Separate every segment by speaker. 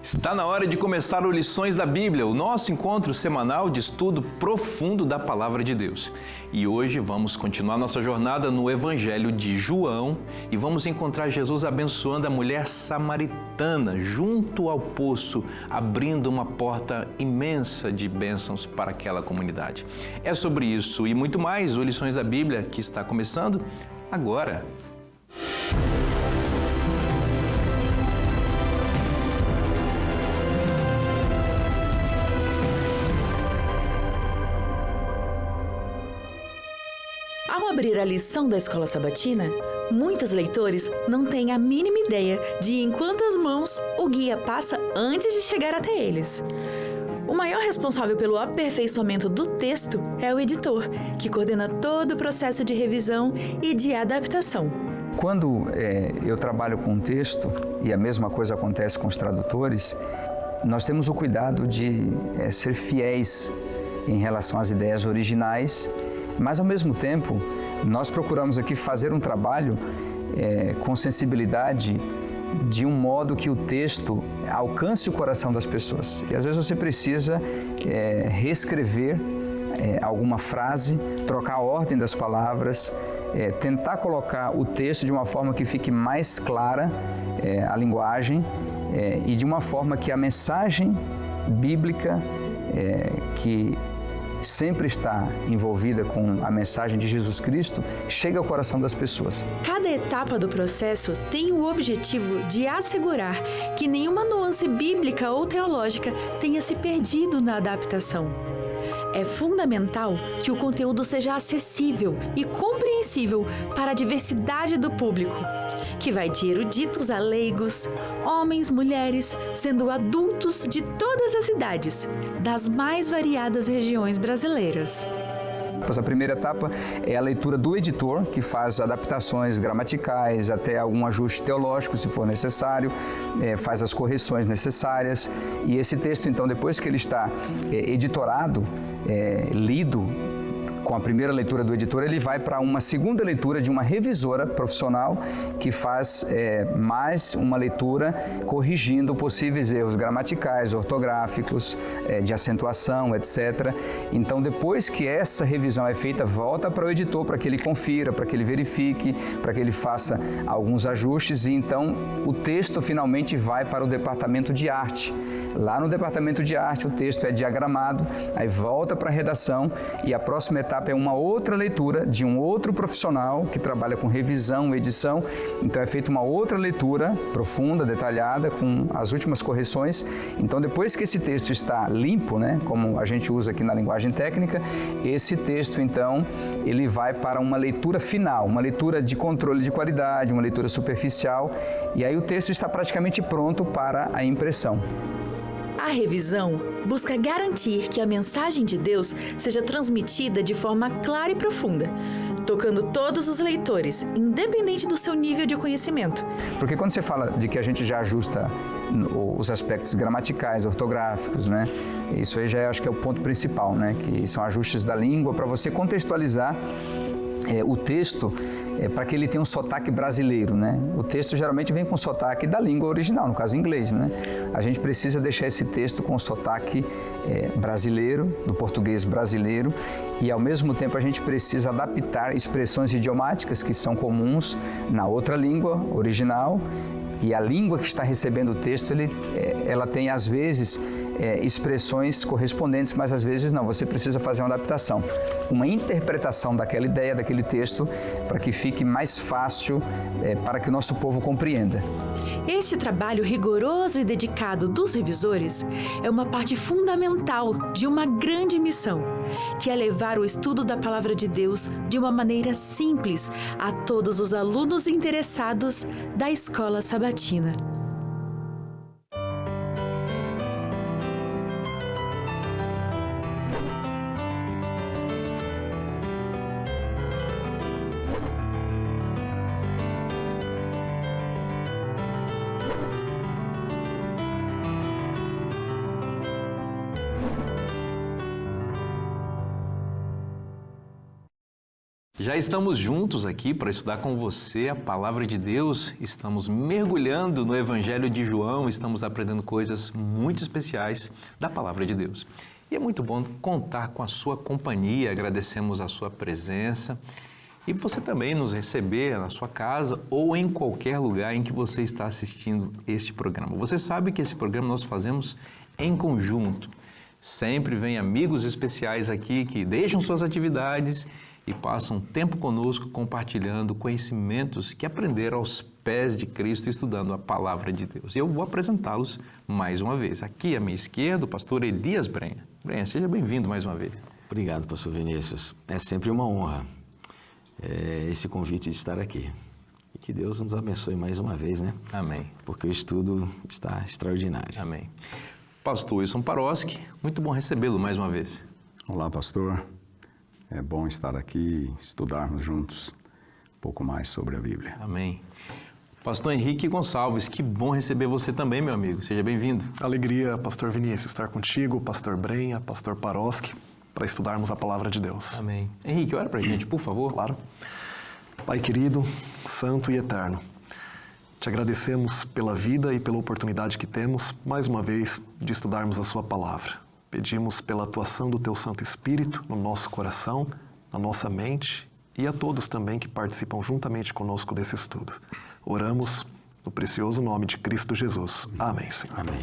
Speaker 1: Está na hora de começar o Lições da Bíblia, o nosso encontro semanal de estudo profundo da Palavra de Deus. E hoje vamos continuar nossa jornada no Evangelho de João e vamos encontrar Jesus abençoando a mulher samaritana junto ao poço, abrindo uma porta imensa de bênçãos para aquela comunidade. É sobre isso e muito mais o Lições da Bíblia que está começando agora.
Speaker 2: Ao abrir a lição da Escola Sabatina, muitos leitores não têm a mínima ideia de em quantas mãos o guia passa antes de chegar até eles. O maior responsável pelo aperfeiçoamento do texto é o editor, que coordena todo o processo de revisão e de adaptação.
Speaker 3: Quando eu trabalho com um texto, e a mesma coisa acontece com os tradutores, nós temos o cuidado de ser fiéis em relação às ideias originais, mas ao mesmo tempo nós procuramos aqui fazer um trabalho com sensibilidade de um modo que o texto alcance o coração das pessoas. E às vezes você precisa reescrever alguma frase, trocar a ordem das palavras, tentar colocar o texto de uma forma que fique mais clara a linguagem e de uma forma que a mensagem bíblica que sempre está envolvida com a mensagem de Jesus Cristo, chega ao coração das pessoas.
Speaker 2: Cada etapa do processo tem o objetivo de assegurar que nenhuma nuance bíblica ou teológica tenha se perdido na adaptação. É fundamental que o conteúdo seja acessível e compreensível para a diversidade do público, que vai de eruditos a leigos, homens, mulheres, sendo adultos de todas as idades, das mais variadas regiões brasileiras.
Speaker 3: A primeira etapa é a leitura do editor, que faz adaptações gramaticais, até algum ajuste teológico, se for necessário, faz as correções necessárias. E esse texto, então, depois que ele está editorado, lido, com a primeira leitura do editor, ele vai para uma segunda leitura de uma revisora profissional que faz mais uma leitura corrigindo possíveis erros gramaticais, ortográficos, de acentuação, etc. Então, depois que essa revisão é feita, volta para o editor para que ele confira, para que ele verifique, para que ele faça alguns ajustes e então o texto finalmente vai para o departamento de arte. Lá no departamento de arte o texto é diagramado, aí volta para a redação e a próxima etapa é uma outra leitura de um outro profissional que trabalha com revisão, edição. Então é feita uma outra leitura profunda, detalhada, com as últimas correções. Então depois que esse texto está limpo, né, como a gente usa aqui na linguagem técnica, esse texto então ele vai para uma leitura final, uma leitura de controle de qualidade, uma leitura superficial, e aí o texto está praticamente pronto para a impressão.
Speaker 2: A revisão busca garantir que a mensagem de Deus seja transmitida de forma clara e profunda, tocando todos os leitores, independente do seu nível de conhecimento.
Speaker 3: Porque quando você fala de que a gente já ajusta os aspectos gramaticais, ortográficos, né? Isso aí já acho que é o ponto principal, né? Que são ajustes da língua para você contextualizar o texto para que ele tenha um sotaque brasileiro, né? O texto geralmente vem com sotaque da língua original, no caso inglês, né? A gente precisa deixar esse texto com sotaque brasileiro, do português brasileiro, e ao mesmo tempo a gente precisa adaptar expressões idiomáticas que são comuns na outra língua original, e a língua que está recebendo o texto, ela tem às vezes expressões correspondentes, mas às vezes não, você precisa fazer uma adaptação, uma interpretação daquela ideia, daquele texto, para que fique mais fácil para que o nosso povo compreenda.
Speaker 2: Este trabalho rigoroso e dedicado dos revisores é uma parte fundamental de uma grande missão, que é levar o estudo da Palavra de Deus de uma maneira simples a todos os alunos interessados da Escola Sabatina.
Speaker 1: Já estamos juntos aqui para estudar com você a Palavra de Deus. Estamos mergulhando no Evangelho de João, estamos aprendendo coisas muito especiais da Palavra de Deus. E é muito bom contar com a sua companhia, agradecemos a sua presença e você também nos receber na sua casa ou em qualquer lugar em que você está assistindo este programa. Você sabe que esse programa nós fazemos em conjunto. Sempre vem amigos especiais aqui que deixam suas atividades e passam tempo conosco compartilhando conhecimentos que aprenderam aos pés de Cristo estudando a Palavra de Deus. E eu vou apresentá-los mais uma vez. Aqui à minha esquerda, o pastor Elias Brenha. Brenha, seja bem-vindo mais uma vez.
Speaker 4: Obrigado, pastor Vinícius. É sempre uma honra esse convite de estar aqui. E que Deus nos abençoe mais uma vez, né?
Speaker 1: Amém.
Speaker 4: Porque o estudo está extraordinário.
Speaker 1: Amém. Pastor Wilson Paroski, muito bom recebê-lo mais uma vez.
Speaker 5: Olá, pastor. É bom estar aqui e estudarmos juntos um pouco mais sobre a Bíblia.
Speaker 1: Amém. Pastor Henrique Gonçalves, que bom receber você também, meu amigo. Seja bem-vindo.
Speaker 6: Alegria, pastor Vinícius, estar contigo, pastor Brenha, pastor Paroski, para estudarmos a Palavra de Deus.
Speaker 1: Amém. Henrique, ora pra gente, por favor.
Speaker 6: Claro. Pai querido, santo e eterno, te agradecemos pela vida e pela oportunidade que temos, mais uma vez, de estudarmos a sua Palavra. Pedimos pela atuação do Teu Santo Espírito no nosso coração, na nossa mente e a todos também que participam juntamente conosco desse estudo. Oramos no precioso nome de Cristo Jesus. Amém, Senhor.
Speaker 4: Amém.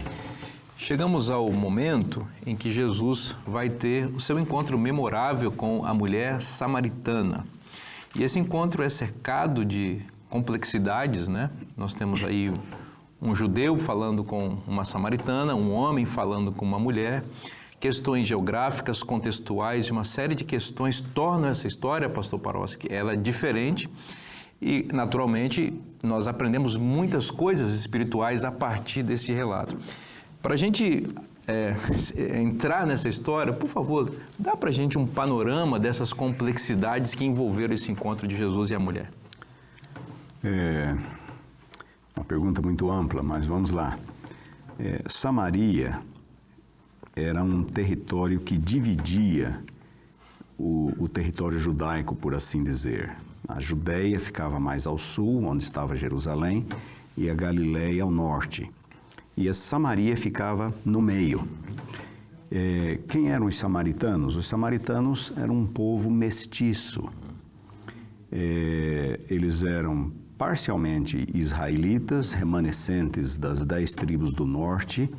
Speaker 1: Chegamos ao momento em que Jesus vai ter o seu encontro memorável com a mulher samaritana. E esse encontro é cercado de complexidades, né? Nós temos aí um judeu falando com uma samaritana, um homem falando com uma mulher. Questões geográficas, contextuais e uma série de questões tornam essa história, pastor Paroski, ela é diferente e, naturalmente, nós aprendemos muitas coisas espirituais a partir desse relato. Para a gente entrar nessa história, por favor, dá para a gente um panorama dessas complexidades que envolveram esse encontro de Jesus e a mulher.
Speaker 5: É uma pergunta muito ampla, mas vamos lá. Samaria era um território que dividia o território judaico, por assim dizer. A Judéia ficava mais ao sul, onde estava Jerusalém, e a Galiléia ao norte. E a Samaria ficava no meio. Quem eram os samaritanos? Os samaritanos eram um povo mestiço. Eles eram parcialmente israelitas, remanescentes das 10 tribos do norte,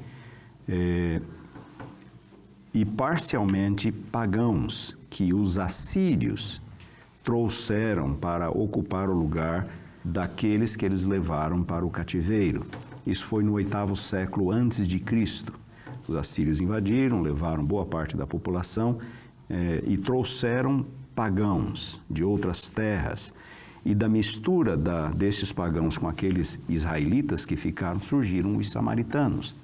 Speaker 5: e parcialmente pagãos, que os assírios trouxeram para ocupar o lugar daqueles que eles levaram para o cativeiro. Isso foi no 8º século antes de Cristo. Os assírios invadiram, levaram boa parte da população e trouxeram pagãos de outras terras. E da mistura desses pagãos com aqueles israelitas que ficaram, surgiram os samaritanos.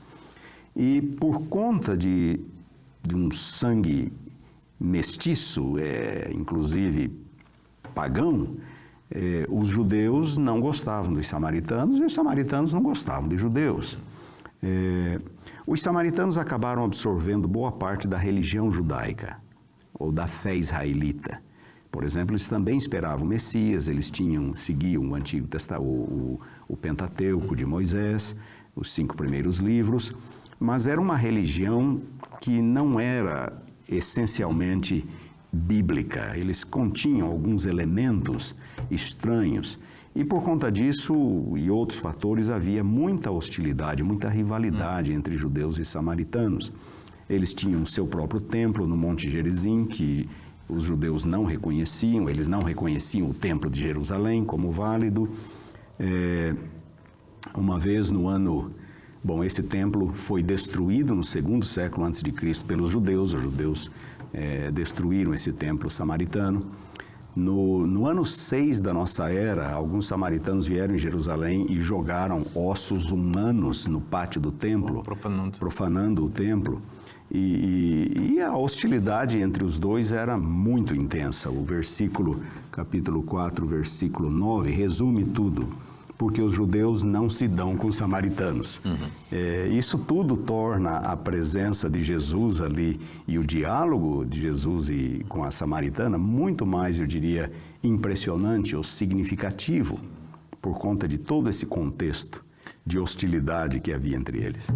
Speaker 5: E por conta de um sangue mestiço, inclusive pagão, os judeus não gostavam dos samaritanos e os samaritanos não gostavam dos judeus. Os samaritanos acabaram absorvendo boa parte da religião judaica, ou da fé israelita. Por exemplo, eles também esperavam o Messias, eles seguiam o Antigo Testamento, o Pentateuco de Moisés, os 5 primeiros livros, mas era uma religião que não era essencialmente bíblica. Eles continham alguns elementos estranhos e por conta disso e outros fatores havia muita hostilidade, muita rivalidade entre judeus e samaritanos. Eles tinham seu próprio templo no Monte Gerizim, que os judeus não reconheciam, eles não reconheciam o templo de Jerusalém como válido. Uma vez no ano... Bom, esse templo foi destruído no 2º século a.C. pelos judeus. Os judeus destruíram esse templo samaritano. No ano 6 da nossa era, alguns samaritanos vieram em Jerusalém e jogaram ossos humanos no pátio do templo, profanando o templo. E a hostilidade entre os dois era muito intensa. O capítulo 4, versículo 9, resume tudo. porque os judeus não se dão com os samaritanos. Isso tudo torna a presença de Jesus ali e o diálogo de Jesus com a samaritana muito mais, eu diria, impressionante ou significativo por conta de todo esse contexto de hostilidade que havia entre eles.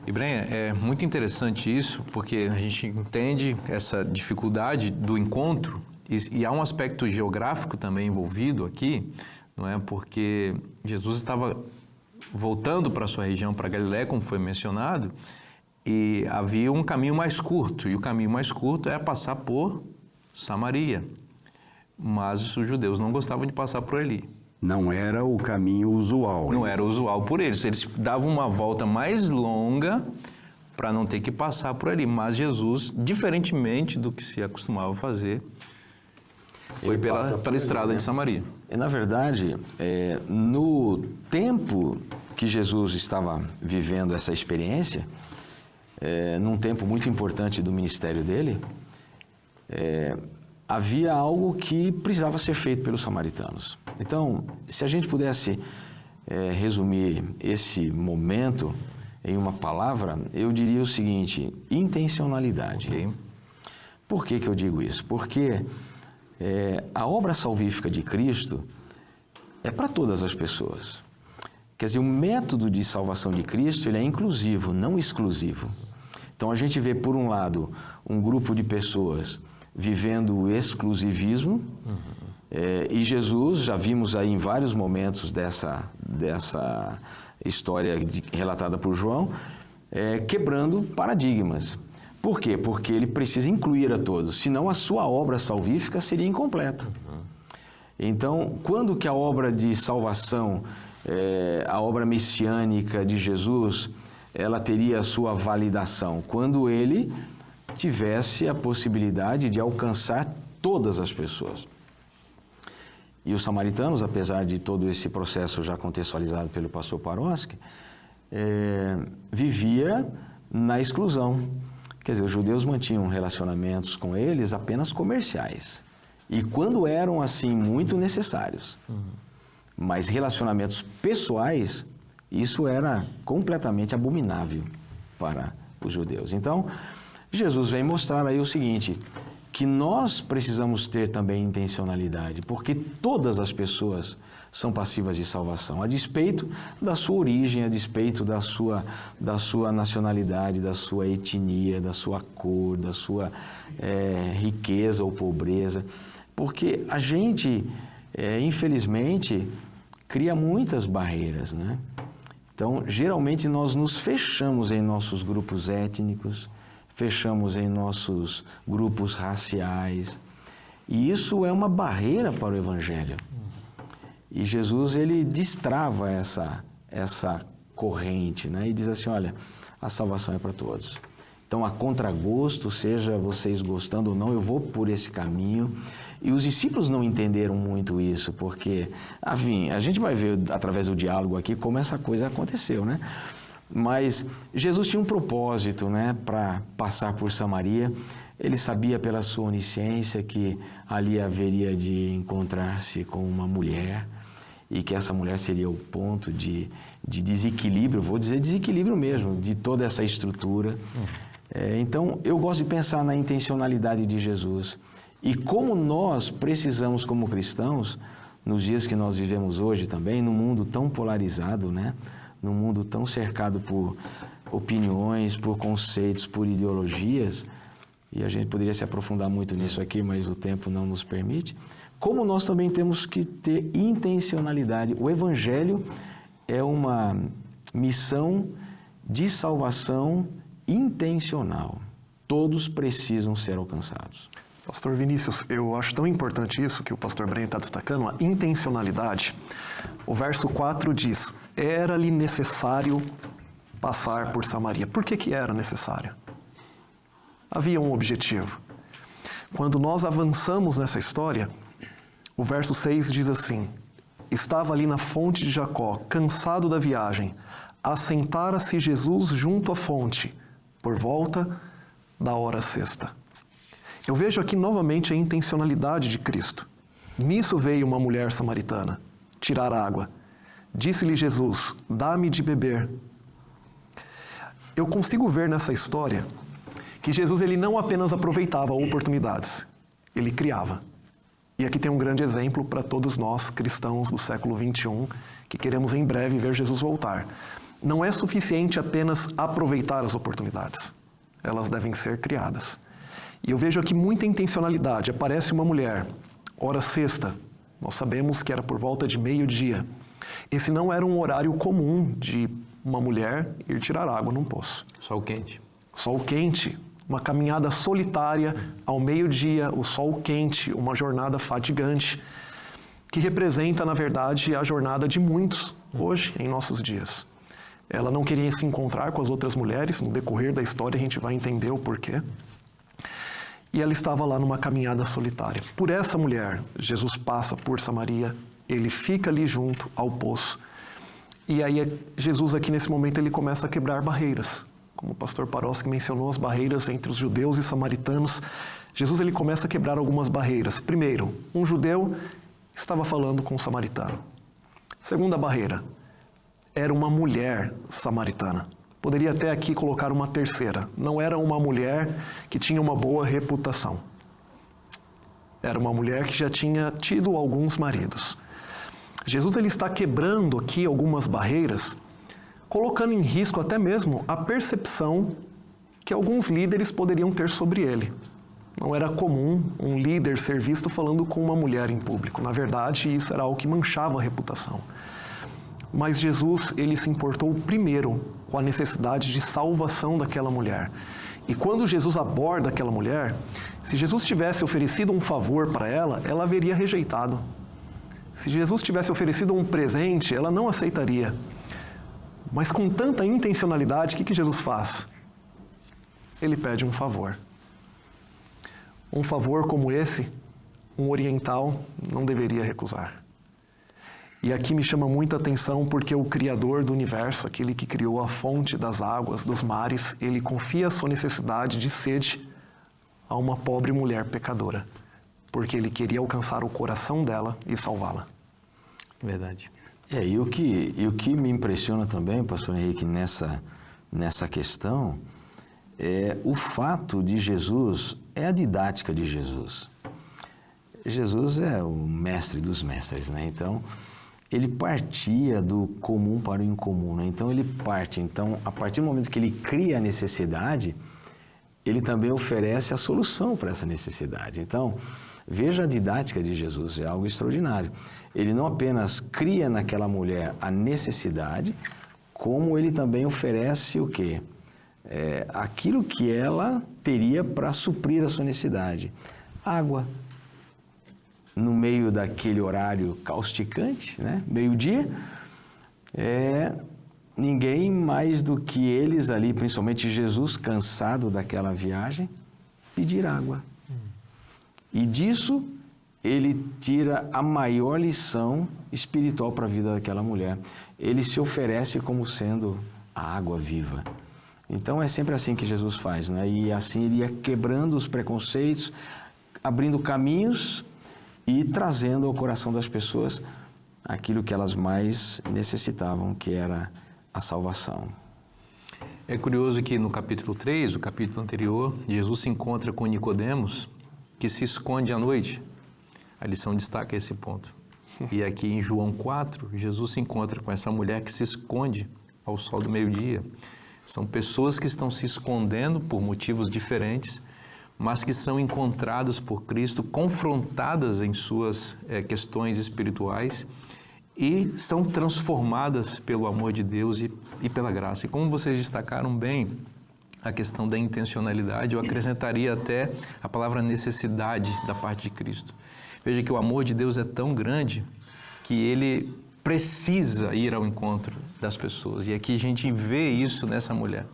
Speaker 1: E Brenha, é muito interessante isso, porque a gente entende essa dificuldade do encontro e há um aspecto geográfico também envolvido aqui, não é? Porque Jesus estava voltando para a sua região, para Galiléia, como foi mencionado, e havia um caminho mais curto, e o caminho mais curto é passar por Samaria. Mas os judeus não gostavam de passar por ali.
Speaker 5: Não era o caminho usual.
Speaker 1: Não era usual por eles. Eles davam uma volta mais longa para não ter que passar por ali. Mas Jesus, diferentemente do que se acostumava fazer, foi pela estrada de Samaria.
Speaker 4: E, na verdade, no tempo que Jesus estava vivendo essa experiência, num tempo muito importante do ministério dele, havia algo que precisava ser feito pelos samaritanos. Então, se a gente pudesse resumir esse momento em uma palavra, eu diria o seguinte: intencionalidade.
Speaker 1: Okay.
Speaker 4: Por que eu digo isso? Porque a obra salvífica de Cristo é para todas as pessoas. Quer dizer, o método de salvação de Cristo ele é inclusivo, não exclusivo. Então, a gente vê, por um lado, um grupo de pessoas vivendo o exclusivismo, e Jesus, já vimos aí em vários momentos dessa história relatada por João, quebrando paradigmas. Por quê? Porque ele precisa incluir a todos, senão a sua obra salvífica seria incompleta. Então, quando que a obra de salvação, a obra messiânica de Jesus, ela teria a sua validação? Quando ele tivesse a possibilidade de alcançar todas as pessoas. E os samaritanos, apesar de todo esse processo já contextualizado pelo pastor Paroski, vivia na exclusão. Quer dizer, os judeus mantinham relacionamentos com eles apenas comerciais. E quando eram, assim, muito necessários. Mas relacionamentos pessoais, isso era completamente abominável para os judeus. Então, Jesus vem mostrar aí o seguinte, que nós precisamos ter também intencionalidade, porque todas as pessoas são passivas de salvação, a despeito da sua origem, a despeito da sua nacionalidade, da sua etnia, da sua cor, da sua riqueza ou pobreza, porque a gente, infelizmente, cria muitas barreiras, né? Então, geralmente nós nos fechamos em nossos grupos étnicos, fechamos em nossos grupos raciais, e isso é uma barreira para o Evangelho. E Jesus, ele destrava essa corrente, né? E diz assim, olha, a salvação é para todos. Então, a contragosto, seja vocês gostando ou não, eu vou por esse caminho. E os discípulos não entenderam muito isso, porque, enfim, a gente vai ver através do diálogo aqui como essa coisa aconteceu, né? Mas Jesus tinha um propósito, né, para passar por Samaria. Ele sabia pela sua onisciência que ali haveria de encontrar-se com uma mulher e que essa mulher seria o ponto de desequilíbrio, vou dizer desequilíbrio mesmo, de toda essa estrutura. Então, eu gosto de pensar na intencionalidade de Jesus e como nós precisamos, como cristãos, nos dias que nós vivemos hoje também, num mundo tão polarizado, né? Num mundo tão cercado por opiniões, por conceitos, por ideologias, e a gente poderia se aprofundar muito nisso aqui, mas o tempo não nos permite, como nós também temos que ter intencionalidade. O Evangelho é uma missão de salvação intencional. Todos precisam ser alcançados.
Speaker 6: Pastor Vinícius, eu acho tão importante isso que o pastor Brenha está destacando, a intencionalidade. O verso 4 diz, era-lhe necessário passar por Samaria. Por que era necessário? Havia um objetivo. Quando nós avançamos nessa história, o verso 6 diz assim, estava ali na fonte de Jacó, cansado da viagem, assentara-se Jesus junto à fonte, por volta da hora sexta. Eu vejo aqui novamente a intencionalidade de Cristo. Nisso veio uma mulher samaritana tirar água. Disse-lhe Jesus: dá-me de beber. Eu consigo ver nessa história que Jesus ele não apenas aproveitava oportunidades, ele criava. E aqui tem um grande exemplo para todos nós cristãos do século XXI que queremos em breve ver Jesus voltar. Não é suficiente apenas aproveitar as oportunidades, elas devem ser criadas. E eu vejo aqui muita intencionalidade. Aparece uma mulher, hora sexta, nós sabemos que era por volta de meio-dia. Esse não era um horário comum de uma mulher ir tirar água num poço.
Speaker 1: Sol quente.
Speaker 6: Sol quente, uma caminhada solitária ao meio-dia, o sol quente, uma jornada fatigante, que representa, na verdade, a jornada de muitos hoje, em nossos dias. Ela não queria se encontrar com as outras mulheres, no decorrer da história a gente vai entender o porquê. E ela estava lá numa caminhada solitária. Por essa mulher, Jesus passa por Samaria, ele fica ali junto ao poço. E aí Jesus aqui nesse momento ele começa a quebrar barreiras. Como o pastor Paroski mencionou, as barreiras entre os judeus e samaritanos. Jesus ele começa a quebrar algumas barreiras. Primeiro, um judeu estava falando com um samaritano. Segunda barreira, era uma mulher samaritana. Poderia até aqui colocar uma terceira. Não era uma mulher que tinha uma boa reputação. Era uma mulher que já tinha tido alguns maridos. Jesus ele está quebrando aqui algumas barreiras, colocando em risco até mesmo a percepção que alguns líderes poderiam ter sobre ele. Não era comum um líder ser visto falando com uma mulher em público. Na verdade, isso era algo que manchava a reputação. Mas Jesus, ele se importou primeiro com a necessidade de salvação daquela mulher. E quando Jesus aborda aquela mulher, se Jesus tivesse oferecido um favor para ela, ela haveria rejeitado. Se Jesus tivesse oferecido um presente, ela não aceitaria. Mas com tanta intencionalidade, o que Jesus faz? Ele pede um favor. Um favor como esse, um oriental não deveria recusar. E aqui me chama muita atenção porque o Criador do universo, aquele que criou a fonte das águas, dos mares, ele confia a sua necessidade de sede a uma pobre mulher pecadora, porque ele queria alcançar o coração dela e salvá-la.
Speaker 1: Verdade.
Speaker 4: E o que me impressiona também, pastor Henrique, nessa questão, é o fato de Jesus, é a didática de Jesus. Jesus é o mestre dos mestres, né? Então, ele partia do comum para o incomum, né? Então, ele parte. Então, a partir do momento que ele cria a necessidade, ele também oferece a solução para essa necessidade. Então, veja a didática de Jesus, é algo extraordinário. Ele não apenas cria naquela mulher a necessidade, como ele também oferece o quê? Aquilo que ela teria para suprir a sua necessidade. Água. No meio daquele horário causticante, né? Meio-dia, ninguém mais do que eles ali, principalmente Jesus, cansado daquela viagem, pedir água. E disso, ele tira a maior lição espiritual para a vida daquela mulher. Ele se oferece como sendo a água viva. Então, é sempre assim que Jesus faz, né? E assim ele ia quebrando os preconceitos, abrindo caminhos e trazendo ao coração das pessoas aquilo que elas mais necessitavam, que era a salvação.
Speaker 1: É curioso que no capítulo 3, o capítulo anterior, Jesus se encontra com Nicodemos, que se esconde à noite. A lição destaca esse ponto. E aqui em João 4, Jesus se encontra com essa mulher que se esconde ao sol do meio-dia. São pessoas que estão se escondendo por motivos diferentes, mas que são encontradas por Cristo, confrontadas em suas questões espirituais e são transformadas pelo amor de Deus e pela graça. E como vocês destacaram bem a questão da intencionalidade, eu acrescentaria até a palavra necessidade da parte de Cristo. Veja que o amor de Deus é tão grande que ele precisa ir ao encontro das pessoas. E aqui a gente vê isso nessa mulher.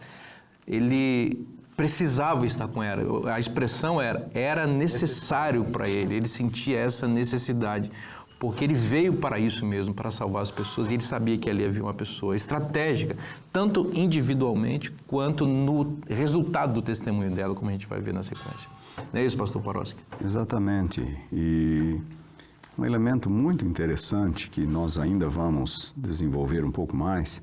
Speaker 1: Ele precisava estar com ela. A expressão era necessário para ele. Ele sentia essa necessidade, porque ele veio para isso mesmo, para salvar as pessoas. E ele sabia que ali havia uma pessoa estratégica, tanto individualmente, quanto no resultado do testemunho dela, como a gente vai ver na sequência. Não é isso, pastor Paroski?
Speaker 5: Exatamente. E Um elemento muito interessante que nós ainda vamos desenvolver um pouco mais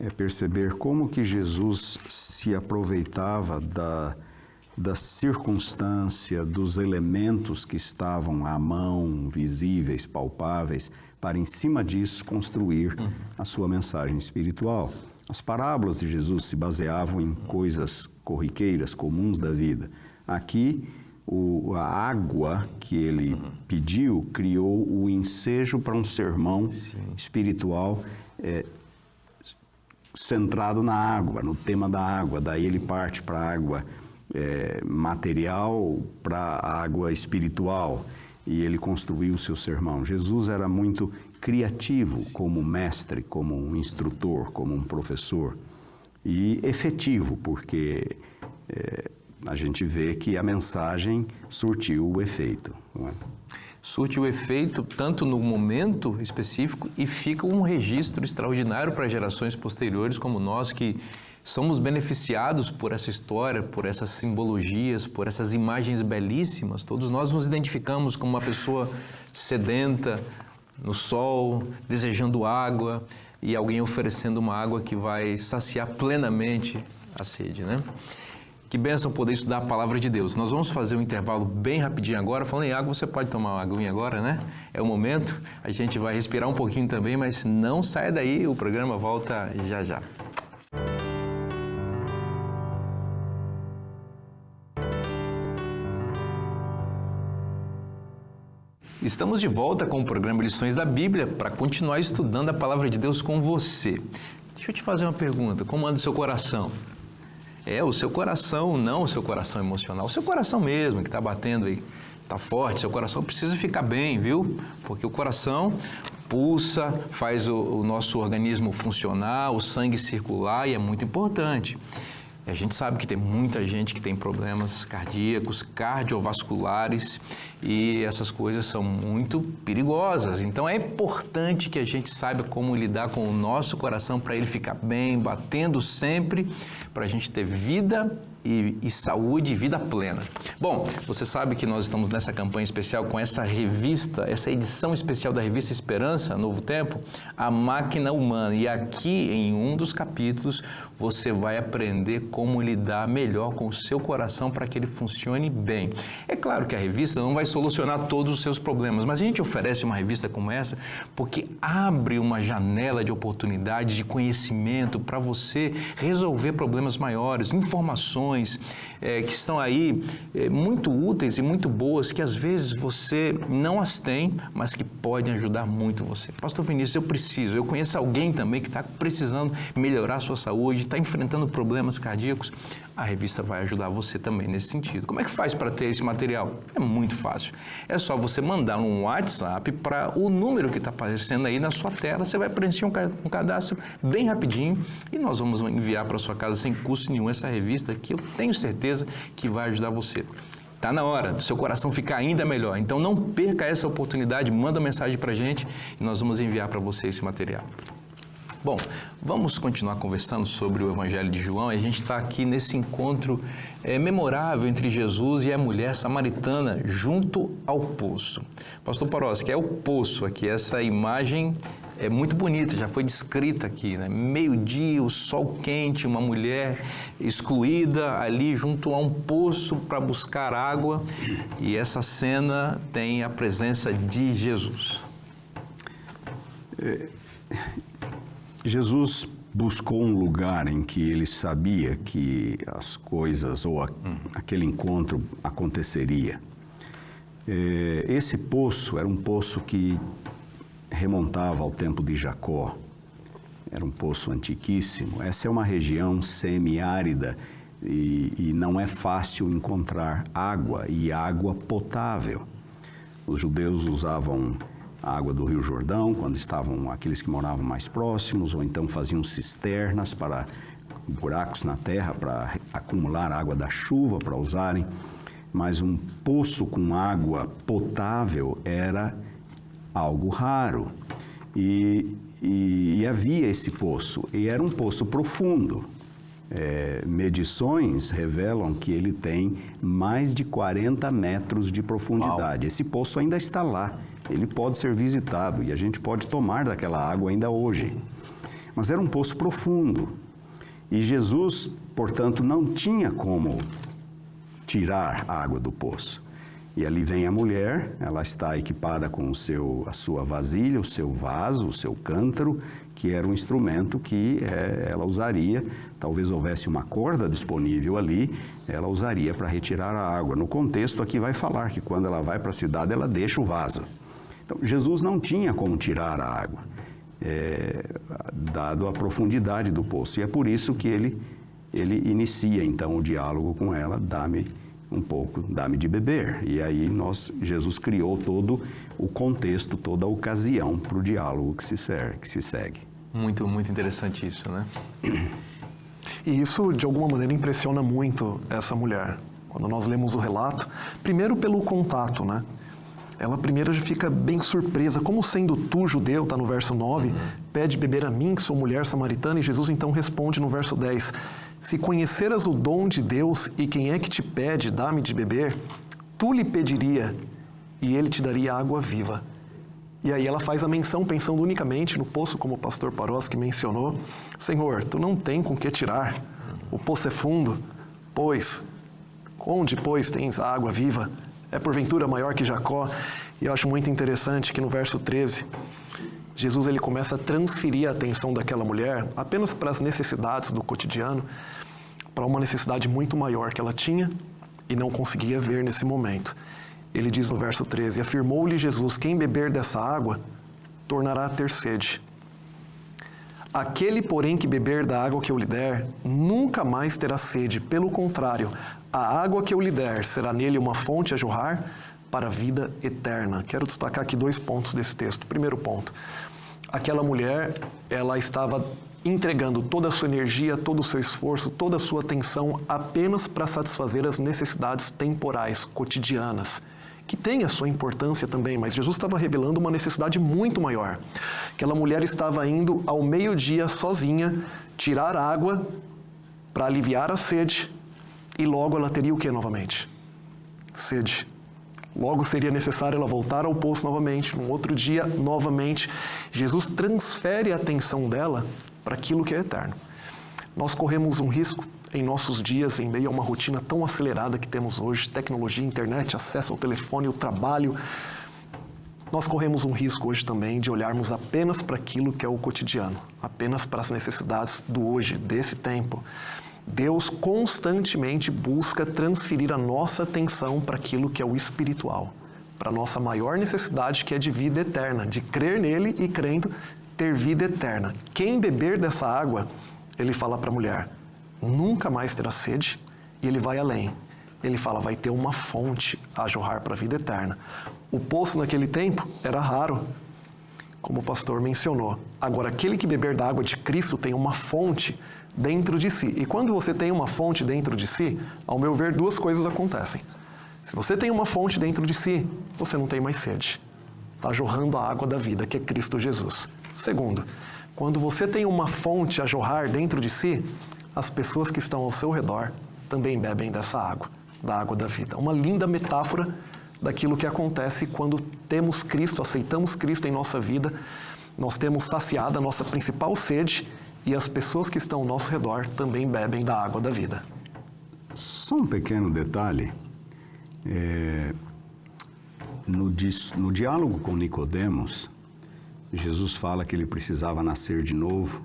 Speaker 5: é perceber como que Jesus se aproveitava da circunstância, dos elementos que estavam à mão, visíveis, palpáveis, para em cima disso construir a sua mensagem espiritual. As parábolas de Jesus se baseavam em coisas corriqueiras, comuns da vida. Aqui, a água que ele pediu criou o ensejo para um sermão espiritual centrado na água, no tema da água. Daí ele parte para a água material, para a água espiritual, e ele construiu o seu sermão. Jesus era muito criativo como mestre, como um instrutor, como um professor, e efetivo, porque a gente vê que a mensagem surtiu o efeito, não é?
Speaker 1: Surte o efeito tanto no momento específico e fica um registro extraordinário para gerações posteriores como nós, que somos beneficiados por essa história, por essas simbologias, por essas imagens belíssimas. Todos nós nos identificamos como uma pessoa sedenta, no sol, desejando água, e alguém oferecendo uma água que vai saciar plenamente a sede, né? Que bênção poder estudar a palavra de Deus. Nós vamos fazer um intervalo bem rapidinho agora. Falando em água, você pode tomar uma aguinha agora, né? É o momento. A gente vai respirar um pouquinho também, mas não saia daí. O programa volta já já. Estamos de volta com o programa Lições da Bíblia para continuar estudando a palavra de Deus com você. Deixa eu te fazer uma pergunta. Como anda o seu coração? O seu coração, não o seu coração emocional, o seu coração mesmo, que está batendo aí, está forte, seu coração precisa ficar bem, viu? Porque o coração pulsa, faz o nosso organismo funcionar, o sangue circular, e é muito importante. A gente sabe que tem muita gente que tem problemas cardíacos, cardiovasculares, e essas coisas são muito perigosas. Então é importante que a gente saiba como lidar com o nosso coração para ele ficar bem, batendo sempre, para a gente ter vida e saúde e vida plena. Bom, você sabe que nós estamos nessa campanha especial com essa revista, essa edição especial da revista Esperança, Novo Tempo, A Máquina Humana. E aqui, em um dos capítulos, você vai aprender como lidar melhor com o seu coração para que ele funcione bem. É claro que a revista não vai solucionar todos os seus problemas, mas a gente oferece uma revista como essa porque abre uma janela de oportunidade, de conhecimento para você resolver problemas maiores, informações que estão aí muito úteis e muito boas, que às vezes você não as tem, mas que podem ajudar muito você. Pastor Vinícius, eu conheço alguém também que está precisando melhorar a sua saúde, está enfrentando problemas cardíacos. A revista vai ajudar você também nesse sentido. Como é que faz para ter esse material? É muito fácil. É só você mandar um WhatsApp para o número que está aparecendo aí na sua tela. Você vai preencher um cadastro bem rapidinho e nós vamos enviar para sua casa sem custo nenhum essa revista que eu tenho certeza que vai ajudar você. Está na hora do seu coração ficar ainda melhor. Então não perca essa oportunidade, manda mensagem para a gente e nós vamos enviar para você esse material. Bom, vamos continuar conversando sobre o Evangelho de João. A gente está aqui nesse encontro memorável entre Jesus e a mulher samaritana junto ao poço. Pastor Porosky, é o poço aqui, essa imagem é muito bonita, já foi descrita aqui, né? Meio-dia, o sol quente, uma mulher excluída ali junto a um poço para buscar água, e essa cena tem a presença de Jesus.
Speaker 5: Jesus buscou um lugar em que ele sabia que as coisas ou aquele encontro aconteceria. Esse poço era um poço que remontava ao tempo de Jacó. Era um poço antiquíssimo. Essa é uma região semiárida e não é fácil encontrar água e água potável. Os judeus usavam a água do Rio Jordão, quando estavam aqueles que moravam mais próximos, ou então faziam cisternas para buracos na terra para acumular água da chuva para usarem, mas um poço com água potável era algo raro. E havia esse poço, e era um poço profundo. Medições revelam que ele tem mais de 40 metros de profundidade. Uau. Esse poço ainda está lá, ele pode ser visitado e a gente pode tomar daquela água ainda hoje. Mas era um poço profundo e Jesus, portanto, não tinha como tirar a água do poço. E ali vem a mulher, ela está equipada com a sua vasilha, o seu vaso, o seu cântaro, que era um instrumento que ela usaria, talvez houvesse uma corda disponível ali, ela usaria para retirar a água. No contexto aqui vai falar que quando ela vai para a cidade, ela deixa o vaso. Então, Jesus não tinha como tirar a água, dado a profundidade do poço. E é por isso que ele inicia, então, o diálogo com ela, dá-me um pouco, dá-me de beber. E aí Jesus criou todo o contexto, toda a ocasião para o diálogo que se segue.
Speaker 1: Muito, muito interessante isso, né?
Speaker 6: E isso, de alguma maneira, impressiona muito essa mulher. Quando nós lemos o relato, primeiro pelo contato, né? Ela primeiro já fica bem surpresa, como sendo tu, judeu, está no verso 9, pede beber a mim, que sou mulher samaritana, e Jesus então responde no verso 10, se conheceras o dom de Deus e quem é que te pede, dá-me de beber, tu lhe pediria e ele te daria água viva. E aí ela faz a menção, pensando unicamente no poço, como o pastor Paroski mencionou, Senhor, tu não tem com que tirar, o poço é fundo, pois, onde, pois, tens a água viva? É porventura maior que Jacó? E eu acho muito interessante que no verso 13, Jesus ele começa a transferir a atenção daquela mulher apenas para as necessidades do cotidiano, para uma necessidade muito maior que ela tinha e não conseguia ver nesse momento. Ele diz no verso 13, afirmou-lhe Jesus, quem beber dessa água, tornará a ter sede. Aquele, porém, que beber da água que eu lhe der, nunca mais terá sede. Pelo contrário, a água que eu lhe der será nele uma fonte a jorrar para a vida eterna. Quero destacar aqui 2 pontos desse texto. Primeiro ponto, aquela mulher, ela estava entregando toda a sua energia, todo o seu esforço, toda a sua atenção apenas para satisfazer as necessidades temporais, cotidianas, que tem a sua importância também, mas Jesus estava revelando uma necessidade muito maior. Aquela mulher estava indo ao meio-dia sozinha, tirar água para aliviar a sede, e logo ela teria o que novamente? Sede. Logo seria necessário ela voltar ao poço novamente, num outro dia novamente. Jesus transfere a atenção dela para aquilo que é eterno. Nós corremos um risco em nossos dias, em meio a uma rotina tão acelerada que temos hoje, tecnologia, internet, acesso ao telefone, o trabalho, nós corremos um risco hoje também de olharmos apenas para aquilo que é o cotidiano, apenas para as necessidades do hoje, desse tempo. Deus constantemente busca transferir a nossa atenção para aquilo que é o espiritual, para a nossa maior necessidade, que é de vida eterna, de crer nele e, crendo, ter vida eterna. Quem beber dessa água, ele fala para a mulher, nunca mais terá sede, e ele vai além. Ele fala, vai ter uma fonte a jorrar para a vida eterna. O poço naquele tempo era raro, como o pastor mencionou. Agora, aquele que beber da água de Cristo tem uma fonte dentro de si. E quando você tem uma fonte dentro de si, ao meu ver, 2 coisas acontecem. Se você tem uma fonte dentro de si, você não tem mais sede. Está jorrando a água da vida, que é Cristo Jesus. Segundo, quando você tem uma fonte a jorrar dentro de si, as pessoas que estão ao seu redor também bebem dessa água, da água da vida. Uma linda metáfora daquilo que acontece quando temos Cristo, aceitamos Cristo em nossa vida, nós temos saciada a nossa principal sede e as pessoas que estão ao nosso redor também bebem da água da vida.
Speaker 5: Só um pequeno detalhe. No diálogo com Nicodemos, Jesus fala que ele precisava nascer de novo.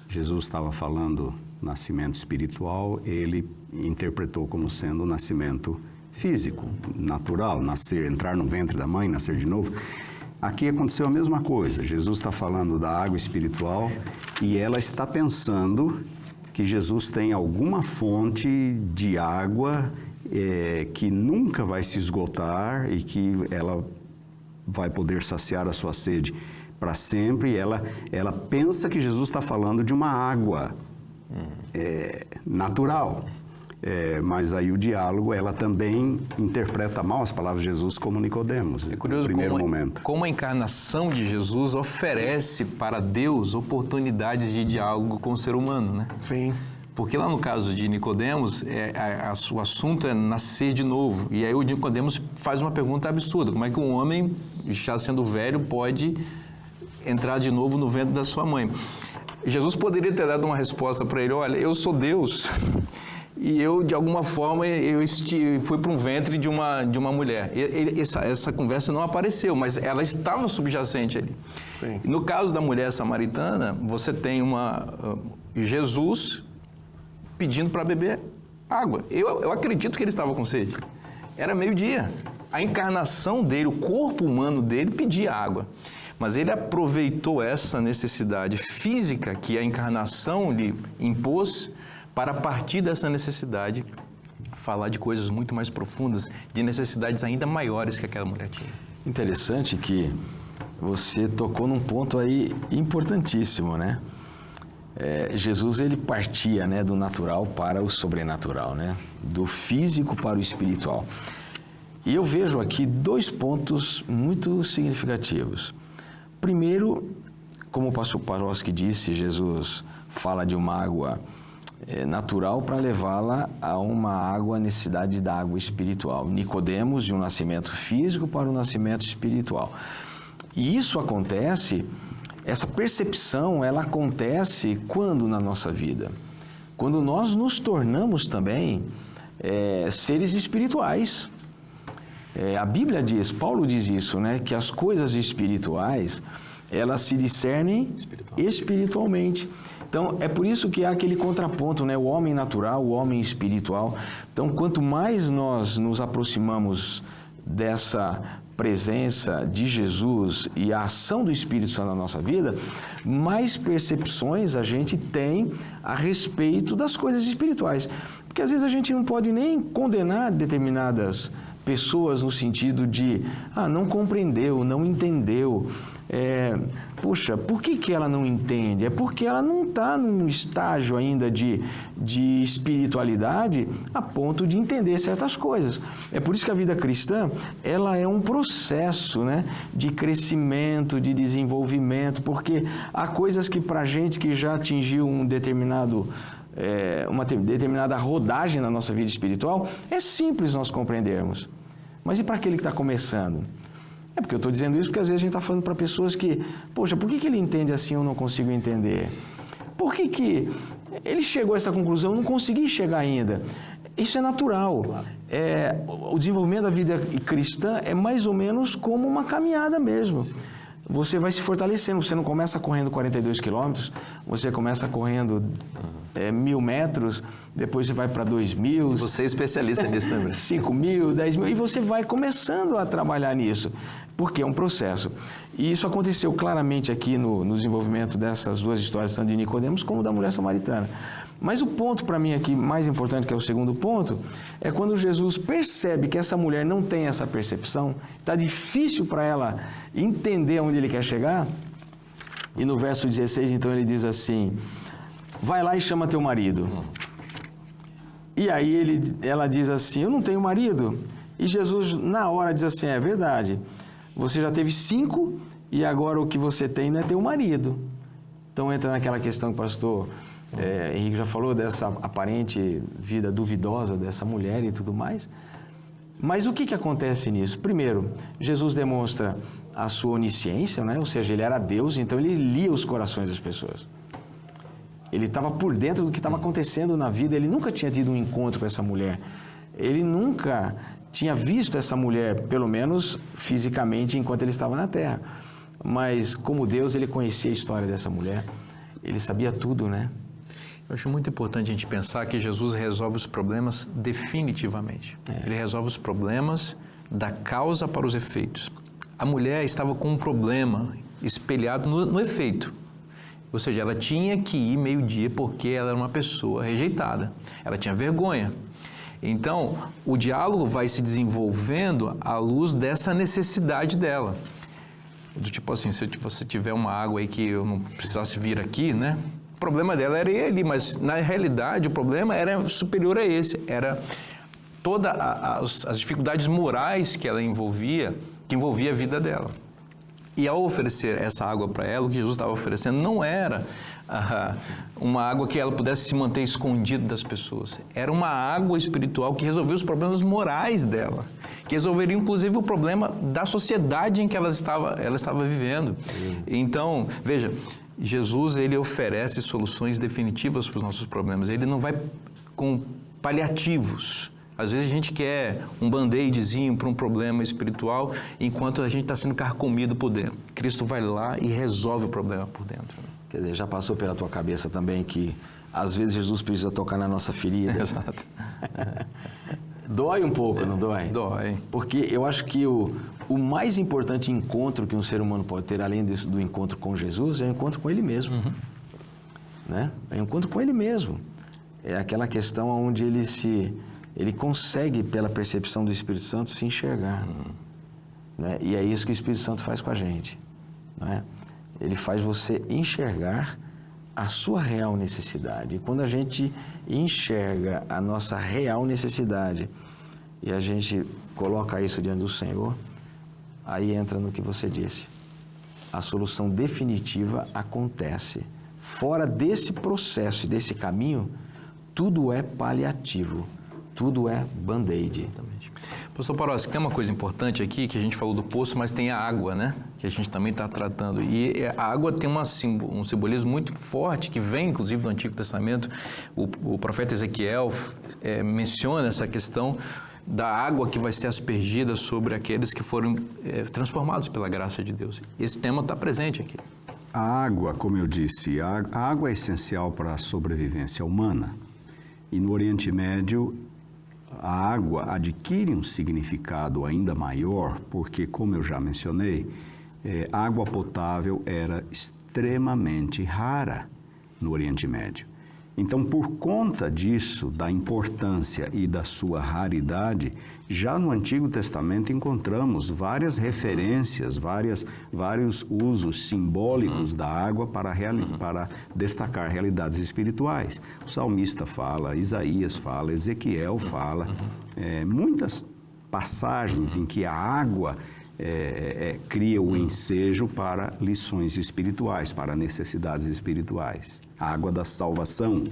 Speaker 5: Jesus estava falando nascimento espiritual, ele interpretou como sendo o nascimento físico, natural, entrar no ventre da mãe, nascer de novo. Aqui aconteceu a mesma coisa. Jesus está falando da água espiritual e ela está pensando que Jesus tem alguma fonte de água que nunca vai se esgotar e que ela vai poder saciar a sua sede para sempre. E ela pensa que Jesus está falando de uma água natural. Mas aí o diálogo, ela também interpreta mal as palavras de Jesus como Nicodemos,
Speaker 1: é curioso
Speaker 5: no primeiro momento.
Speaker 1: Como a encarnação de Jesus oferece para Deus oportunidades de diálogo com o ser humano, né?
Speaker 6: Sim.
Speaker 1: Porque lá no caso de Nicodemos, o assunto é nascer de novo. E aí o Nicodemos faz uma pergunta absurda. Como é que um homem, já sendo velho, pode entrar de novo no ventre da sua mãe? Jesus poderia ter dado uma resposta para ele: olha, eu sou Deus e eu, de alguma forma, fui para um ventre de uma mulher. Essa conversa não apareceu, mas ela estava subjacente ali.
Speaker 6: Sim.
Speaker 1: No caso da mulher samaritana, você tem Jesus pedindo para beber água. Eu acredito que ele estava com sede. Era meio-dia. A encarnação dele, o corpo humano dele pedia água. Mas ele aproveitou essa necessidade física que a encarnação lhe impôs para, a partir dessa necessidade, falar de coisas muito mais profundas, de necessidades ainda maiores que aquela mulher tinha.
Speaker 4: Interessante que você tocou num ponto aí importantíssimo, né? Jesus, ele partia, né, do natural para o sobrenatural, né? Do físico para o espiritual. E eu vejo aqui 2 pontos muito significativos. Primeiro, como o pastor Paroski disse, Jesus fala de uma água natural para levá-la a uma água, necessidade da água espiritual. Nicodemos, de um nascimento físico para um nascimento espiritual. E isso acontece, essa percepção, ela acontece quando na nossa vida? Quando nós nos tornamos também seres espirituais. A Bíblia diz, Paulo diz isso, né? Que as coisas espirituais, elas se discernem espiritualmente. Então, é por isso que há aquele contraponto, né? O homem natural, o homem espiritual. Então, quanto mais nós nos aproximamos dessa presença de Jesus e a ação do Espírito Santo na nossa vida, mais percepções a gente tem a respeito das coisas espirituais. Porque às vezes a gente não pode nem condenar determinadas pessoas no sentido de, não compreendeu, não entendeu. Puxa, por que ela não entende? É porque ela não está num estágio ainda de espiritualidade a ponto de entender certas coisas. É por isso que a vida cristã, ela é um processo, né, de crescimento, de desenvolvimento, porque há coisas que para a gente que já atingiu uma determinada rodagem na nossa vida espiritual, é simples nós compreendermos. Mas e para aquele que está começando? É porque eu estou dizendo isso porque às vezes a gente está falando para pessoas que, poxa, por que ele entende assim e eu não consigo entender? Por que ele chegou a essa conclusão e eu não consegui chegar ainda? Isso é natural. Claro. O desenvolvimento da vida cristã é mais ou menos como uma caminhada mesmo. Você vai se fortalecendo, você não começa correndo 42 quilômetros, você começa correndo 1.000 metros, depois você vai para 2.000.
Speaker 1: Você é especialista nisso também.
Speaker 4: 5.000, 10.000, e você vai começando a trabalhar nisso, porque é um processo. E isso aconteceu claramente aqui no desenvolvimento dessas 2 histórias, tanto de Nicodemos como da mulher samaritana. Mas o ponto para mim aqui, mais importante, que é o segundo ponto, é quando Jesus percebe que essa mulher não tem essa percepção, está difícil para ela entender onde ele quer chegar, e no verso 16, então, ele diz assim, vai lá e chama teu marido. E aí ela diz assim, eu não tenho marido. E Jesus, na hora, diz assim, é verdade, você já teve 5 e agora o que você tem não é teu marido. Então entra naquela questão que o pastor Henrique já falou, dessa aparente vida duvidosa dessa mulher e tudo mais. Mas o que acontece nisso? Primeiro, Jesus demonstra a sua onisciência, né? Ou seja, ele era Deus, então ele lia os corações das pessoas. Ele estava por dentro do que estava acontecendo na vida, ele nunca tinha tido um encontro com essa mulher. Ele nunca tinha visto essa mulher, pelo menos fisicamente, enquanto ele estava na terra. Mas, como Deus, ele conhecia a história dessa mulher, ele sabia tudo, né?
Speaker 1: Eu acho muito importante a gente pensar que Jesus resolve os problemas definitivamente. Ele resolve os problemas da causa para os efeitos. A mulher estava com um problema espelhado no efeito. Ou seja, ela tinha que ir meio-dia porque ela era uma pessoa rejeitada. Ela tinha vergonha. Então, o diálogo vai se desenvolvendo à luz dessa necessidade dela. Do tipo assim, se você tiver uma água aí que eu não precisasse vir aqui, né? O problema dela era ir ali, mas na realidade o problema era superior a esse. Era todas as dificuldades morais que ela envolvia, que envolvia a vida dela. E ao oferecer essa água para ela, o que Jesus estava oferecendo não era uma água que ela pudesse se manter escondida das pessoas. Era uma água espiritual que resolvia os problemas morais dela, que resolveria inclusive o problema da sociedade em que ela estava vivendo. Então, veja, Jesus, ele oferece soluções definitivas para os nossos problemas. Ele não vai com paliativos. Às vezes a gente quer um band-aidzinho para um problema espiritual, enquanto a gente está sendo carcomido por dentro. Cristo vai lá e resolve o problema por dentro.
Speaker 4: Quer dizer, já passou pela tua cabeça também que às vezes Jesus precisa tocar na nossa ferida?
Speaker 1: Exato.
Speaker 4: Dói um pouco, não dói?
Speaker 1: Dói.
Speaker 4: Porque eu acho que o mais importante encontro que um ser humano pode ter, além do encontro com Jesus, é o encontro com Ele mesmo. Né? É o encontro com Ele mesmo. É aquela questão onde ele consegue, pela percepção do Espírito Santo, se enxergar. Né? E é isso que o Espírito Santo faz com a gente. Né? Ele faz você enxergar a sua real necessidade. E quando a gente enxerga a nossa real necessidade e a gente coloca isso diante do Senhor, aí entra no que você disse. A solução definitiva acontece. Fora desse processo e desse caminho, tudo é paliativo, tudo é band-aid.
Speaker 1: Pastor Paroski, tem uma coisa importante aqui, que a gente falou do poço, mas tem a água, né? Que a gente também está tratando. E a água tem um simbolismo muito forte, que vem, inclusive, do Antigo Testamento. O profeta Ezequiel menciona essa questão da água que vai ser aspergida sobre aqueles que foram transformados pela graça de Deus. Esse tema está presente aqui.
Speaker 5: A água, como eu disse, a água é essencial para a sobrevivência humana. E no Oriente Médio, a água adquire um significado ainda maior, porque, como eu já mencionei, água potável era extremamente rara no Oriente Médio. Então, por conta disso, da importância e da sua raridade, já no Antigo Testamento encontramos várias referências, vários usos simbólicos da água para destacar realidades espirituais. O salmista fala, Isaías fala, Ezequiel fala, muitas passagens em que a água cria o ensejo para lições espirituais, para necessidades espirituais. A água da salvação.